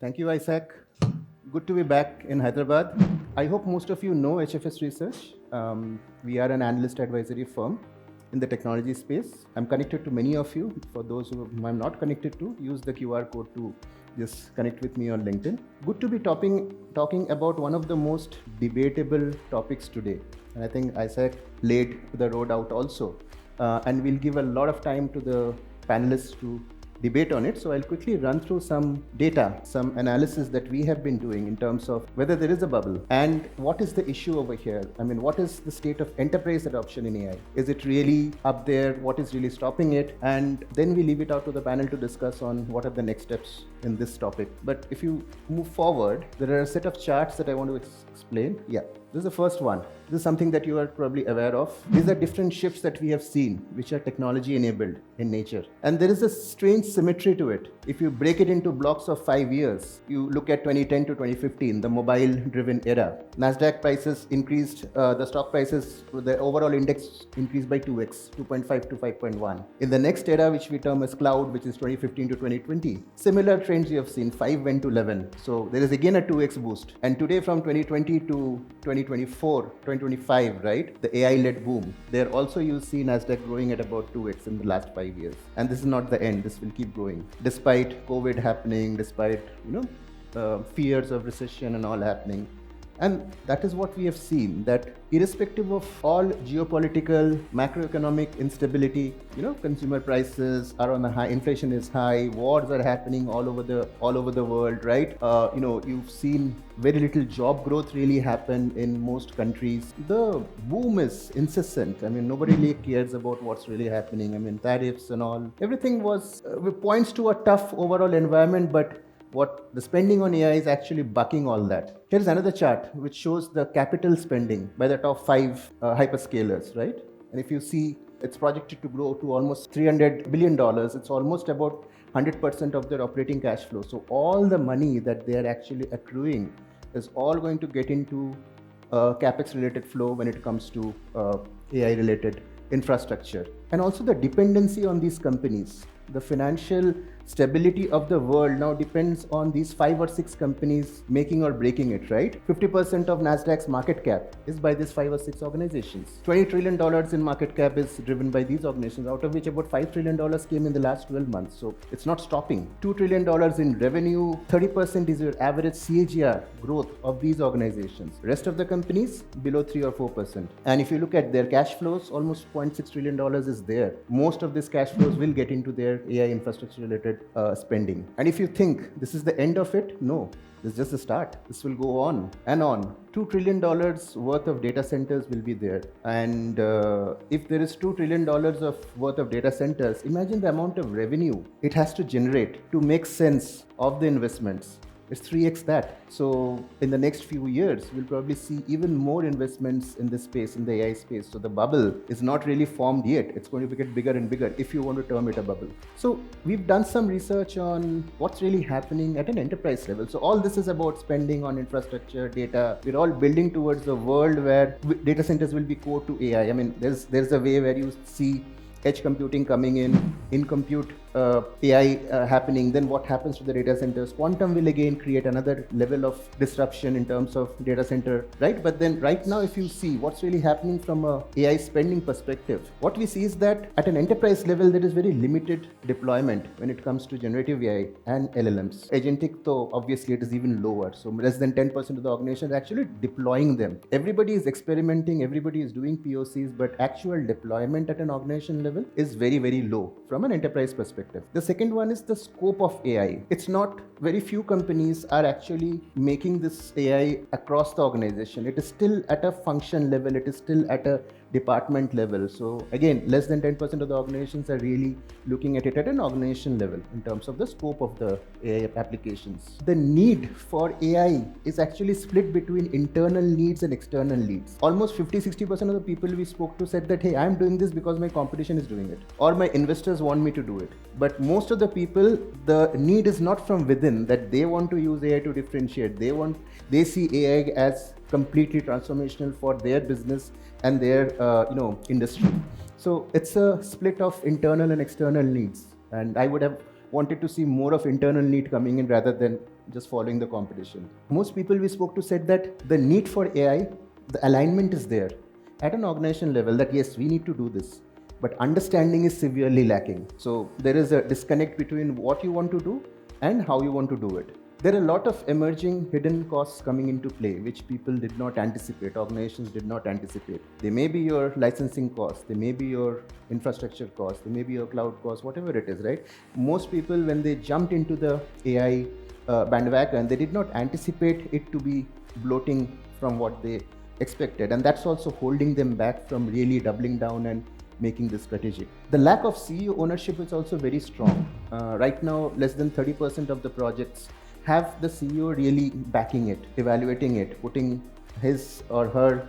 Thank you, Isaac. Good to be back in Hyderabad. I hope most of you know HFS Research. We are an analyst advisory firm in the technology space. I'm connected to many of you. For those who I'm not connected to, use the QR code to just connect with me on LinkedIn. Good to be talking about one of the most debatable topics today. And I think Isaac laid the road out also. And we'll give a lot of time to the panelists to debate on it. So I'll quickly run through some data, some analysis that we have been doing in terms of whether there is a bubble and what is the issue over here. I mean, what is the state of enterprise adoption in AI? Is it really up there? What is really stopping it? And then we leave it out to the panel to discuss on what are the next steps in this topic. But if you move forward, there are a set of charts that I want to explain. Yeah. This is the first one. This is something that you are probably aware of. These are different shifts that we have seen, which are technology enabled in nature. And there is a strange symmetry to it. If you break it into blocks of 5 years, you look at 2010 to 2015, the mobile driven era. NASDAQ prices increased, the stock prices, the overall index increased by 2x, 2.5 to 5.1. In the next era, which we term as cloud, which is 2015 to 2020, similar trends you have seen, 5 went to 11. So there is again a 2x boost. And today from 2020 to 2024, 2025, right? The AI-led boom. There also you see NASDAQ growing at about 2x in the last 5 years. And this is not the end. This will keep growing. Despite COVID happening, despite, fears of recession and all happening. And that is what we have seen, that irrespective of all geopolitical, macroeconomic instability, consumer prices are on a high, inflation is high, wars are happening all over the world, right? You've seen very little job growth really happen in most countries. The boom is incessant. I mean, nobody really cares about what's really happening. I mean, tariffs and all. Everything points to a tough overall environment, but what the spending on AI is actually bucking all that. Here's another chart which shows the capital spending by the top 5 hyperscalers, right? And if you see, it's projected to grow to almost $300 billion. It's almost about 100% of their operating cash flow. So all the money that they are actually accruing is all going to get into capex related flow when it comes to AI related infrastructure. And also the dependency on these companies. The financial stability of the world now depends on these 5 or 6 companies making or breaking it, right? 50% of NASDAQ's market cap is by these 5 or 6 organizations. $20 trillion in market cap is driven by these organizations, out of which about $5 trillion came in the last 12 months. So it's not stopping. $2 trillion in revenue, 30% is your average CAGR growth of these organizations. Rest of the companies below 3 or 4%. And if you look at their cash flows, almost $0.6 trillion is there. Most of these cash flows will get into their AI infrastructure related spending. And if you think this is the end of it, no, this is just the start. This will go on and on. $2 trillion worth of data centers will be there. And if there is $2 trillion worth of data centers, imagine the amount of revenue it has to generate to make sense of the investments. It's 3x that. So in the next few years, we'll probably see even more investments in this space, in the AI space. So the bubble is not really formed yet. It's going to get bigger and bigger if you want to term it a bubble. So we've done some research on what's really happening at an enterprise level. So all this is about spending on infrastructure, data. We're all building towards a world where data centers will be core to AI. I mean, there's a way where you see edge computing coming in compute AI happening. Then what happens to the data centers? Quantum will again create another level of disruption in terms of data center, right? But then right now, if you see what's really happening from a AI spending perspective, what we see is that at an enterprise level, there is very limited deployment when it comes to generative AI and LLMs. Agentic, though, obviously it is even lower. So less than 10% of the organization are actually deploying them. Everybody is experimenting, everybody is doing POCs, but actual deployment at an organization level is very, very low from an enterprise perspective. The second one is the scope of AI. It's not very few companies are actually making this AI across the organization. It is still at a function level. It is still at a department level. So again, less than 10% of the organizations are really looking at it at an organization level in terms of the scope of the AI applications. The need for AI is actually split between internal needs and external needs. Almost 50-60% of the people we spoke to said that, hey, I'm doing this because my competition is doing it, or my investors want me to do it. But most of the people, the need is not from within, that they want to use AI to differentiate. They see AI as completely transformational for their business and their industry. So it's a split of internal and external needs. And I would have wanted to see more of internal need coming in rather than just following the competition. Most people we spoke to said that the need for AI, the alignment is there at an organization level that yes, we need to do this, but understanding is severely lacking. So there is a disconnect between what you want to do and how you want to do it. There are a lot of emerging hidden costs coming into play, which people did not anticipate, organizations did not anticipate. They may be your licensing costs, they may be your infrastructure costs, they may be your cloud costs, whatever it is, right? Most people, when they jumped into the AI bandwagon, they did not anticipate it to be bloating from what they expected. And that's also holding them back from really doubling down and making this strategic. The lack of CEO ownership is also very strong. Right now, less than 30% of the projects have the CEO really backing it, evaluating it, putting his or her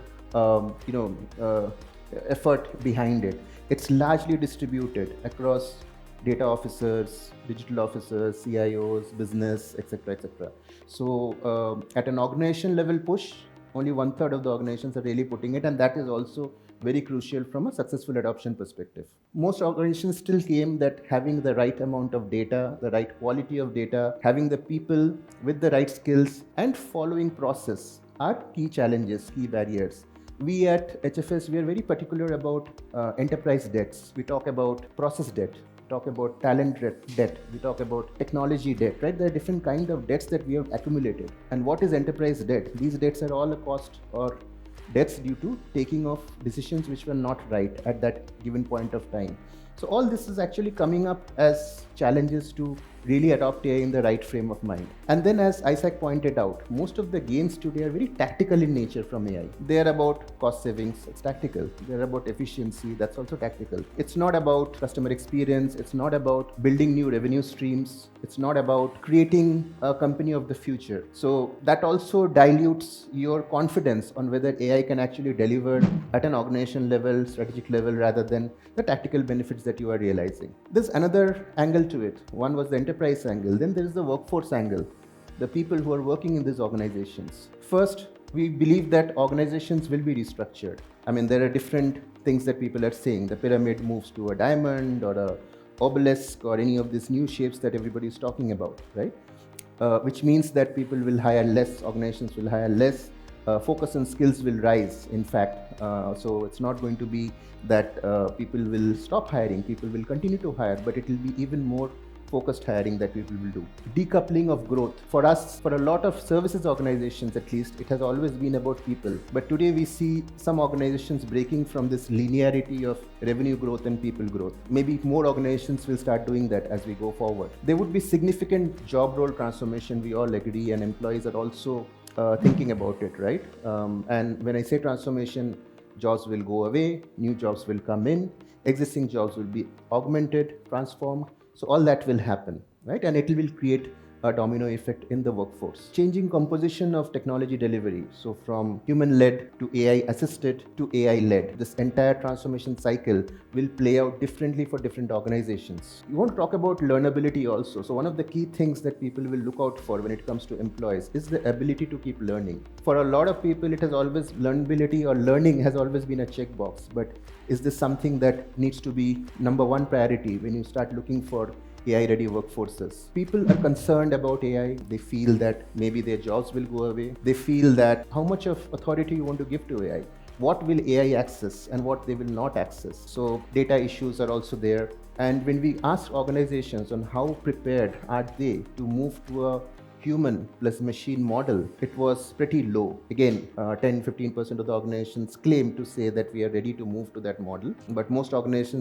effort behind it. It's largely distributed across data officers, digital officers, CIOs, business, etc., etc. So at an organization level push, only 1/3 of the organizations are really putting it, and that is also very crucial from a successful adoption perspective. Most organizations still claim that having the right amount of data, the right quality of data, having the people with the right skills and following process are key challenges, key barriers. We at HFS, we are very particular about enterprise debts. We talk about process debt, talk about talent debt, we talk about technology debt, right? There are different kinds of debts that we have accumulated. And what is enterprise debt? These debts are all a cost or debts due to taking of decisions which were not right at that given point of time. So all this is actually coming up as challenges to really adopt AI in the right frame of mind. And then as Isaac pointed out, most of the gains today are very tactical in nature from AI. They are about cost savings, it's tactical. They're about efficiency, that's also tactical. It's not about customer experience, it's not about building new revenue streams, it's not about creating a company of the future. So that also dilutes your confidence on whether AI can actually deliver at an organization level, strategic level, rather than the tactical benefits that you are realizing. There's another angle to it. One was the enterprise angle, then there is the workforce angle, the people who are working in these organizations. First, we believe that organizations will be restructured. I mean, there are different things that people are saying. The pyramid moves to a diamond or a obelisk or any of these new shapes that everybody is talking about, right? Which means that people will hire less, organizations will hire less, focus on skills will rise, in fact. So it's not going to be that people will stop hiring, people will continue to hire, but it will be even more focused hiring that people will do. Decoupling of growth. For us, for a lot of services organizations at least, it has always been about people. But today we see some organizations breaking from this linearity of revenue growth and people growth. Maybe more organizations will start doing that as we go forward. There would be significant job role transformation, we all agree, and employees are also thinking about it, right? And when I say transformation, jobs will go away, new jobs will come in, existing jobs will be augmented, transformed. So all that will happen, right? And it will create a domino effect in the workforce. Changing composition of technology delivery. So from human-led to AI-assisted to AI-led. This entire transformation cycle will play out differently for different organizations. You want to talk about learnability also. So one of the key things that people will look out for when it comes to employees is the ability to keep learning. For a lot of people, it has always, learnability or learning has always been a checkbox. But is this something that needs to be number one priority when you start looking for AI-ready workforces? People are concerned about AI. They feel that maybe their jobs will go away. They feel that how much of authority you want to give to AI? What will AI access and what they will not access? So data issues are also there. And when we ask organizations on how prepared are they to move to a human plus machine model, it was pretty low. Again, 10-15% of the organizations claim to say that we are ready to move to that model, but most organizations